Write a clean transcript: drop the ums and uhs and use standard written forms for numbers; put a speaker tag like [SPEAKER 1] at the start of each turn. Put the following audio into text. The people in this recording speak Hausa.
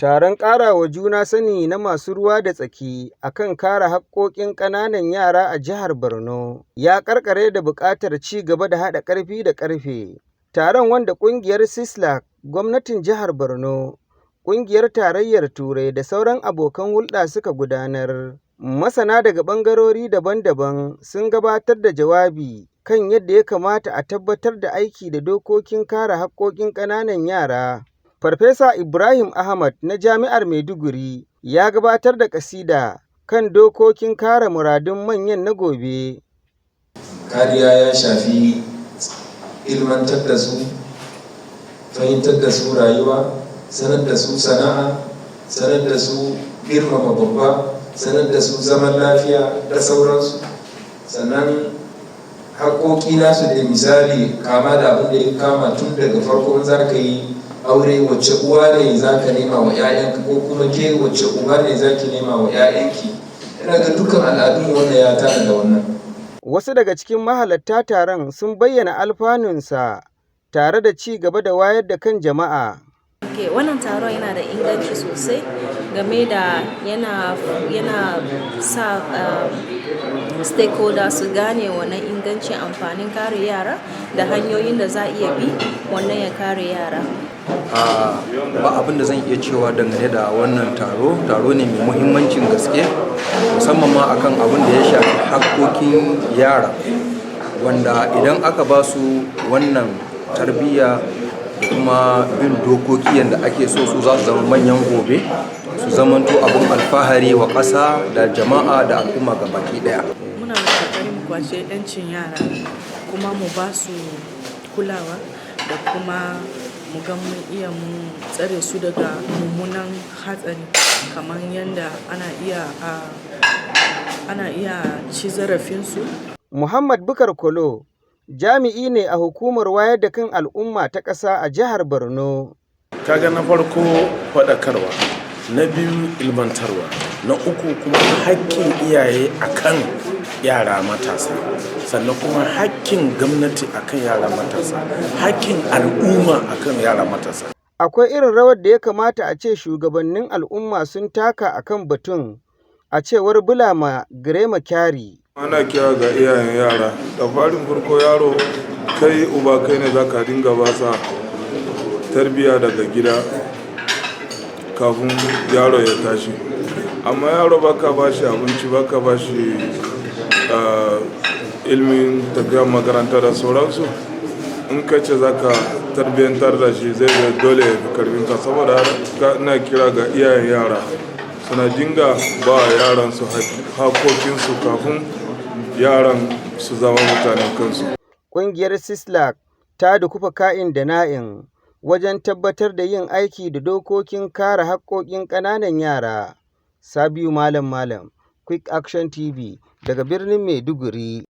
[SPEAKER 1] Taron ƙarawa juna sani na masu ruwa da tsaki a kan kare haƙƙoƙin ƙananan yara a jihar Borno ya ƙarƙare da buƙatar ci gaba da haɗa ƙarfi da ƙarfe. Taron, wanda ƙungiyar Sislak, gwamnatin jihar Borno, ƙungiyar Tarayyar Turai da sauran abokan hulɗa suka gudanar. Masana daga ɓangarori daban-daban sun gabatar da jawabi kan yadda ya kamata a tabbatar da aiki da dokokin kare haƙƙoƙin ƙananan yara. Farfesa Ibrahim Ahmad na Jami'ar Maiduguri ya gabatar da ƙasida kan dokokin kare muradun manyan na gobe.
[SPEAKER 2] Kariya ya shafi ilmantar da su, fahimtar da su rayuwa, sanar da su sana'a, sanar da su girmama babba, sanar da su zaman lafiya da sauransu. Sannan haƙoƙi nasu da misali kama da abin da ya kama tun daga farko za ka yi aure, wacce uwa ne za ka nema wa 'ya'yanka, ko kuma ke wacce uba ne za ki nema wa 'ya'yanki. Ina ga dukkan al'adun wanda ya tana da wannan.
[SPEAKER 1] Wasu daga cikin mahalarta taron sun bayyana alfanunsa tare da ci gaba da wayar da kan jama'a.
[SPEAKER 3] Wannan taron yana da inganci sosai game da yana sa stakeholders su gane wannan ingancin amfanin kare yara da hanyoyin da za a iya bi wannan ya kare yara.
[SPEAKER 4] Ba abin da zan iya cewa dangane da wannan taro ne mai muhimmancin gaske, musamman ma akan abin da ya shafi hakkokin yara, wanda idan aka ba su wannan tarbiyya da kuma bin dokoki yadda ake so, su za su zama manyan gobe, su zamanto abin alfahari wa ƙasa da jama'a da al'umma gabaki ɗaya.
[SPEAKER 5] Muna da ƙoƙarin mu kwace 'yancin yara, kuma mu ba su kulawa da kuma mu ga mun iya mu tsare su daga mummunan hatsari, kamar yadda ana iya ci zarafinsu.
[SPEAKER 1] Muhammad Bukar Kolo jami'i ne a hukumar wayar da kan al'umma ta ƙasa a jihar Borno.
[SPEAKER 6] Kaga na farko faɗakarwa, na biyu ilmantarwa, na uku kuma haƙƙin iyaye akan yara matasa, sannan kuma haƙƙin gwamnati akan yara matasa, haƙƙin al'umma akan yara matasa.
[SPEAKER 1] Akwai irin rawar da ya kamata a ce shugabannin al'umma sun taka akan batun, a cewar Bulama Girema Kyari.
[SPEAKER 7] Ana kira ga iyayen yara, da farin farko yaro kai uba kai ne za ka dinga ba sa tarbiyya daga gida kafin yaro ya tashi. Amma yaro baka ba shi abinci, baka ba shi ilimin tafiyar makaranta da sauransu, in ka ce za ka tarbiyyantar da shi zai dole ya fi karfinka. Saboda ina kira ga iyayen yara suna dinga ba yaran su hakokinsu kafin yaran su zama mutanen kansu.
[SPEAKER 1] Ƙungiyar Sislak ta dukufa ka'in da na'in wajen tabbatar da yin aiki da dokokin kare haƙƙoƙin ƙananan yara. Sabiu Malam, Quick Action TV daga birnin Maiduguri.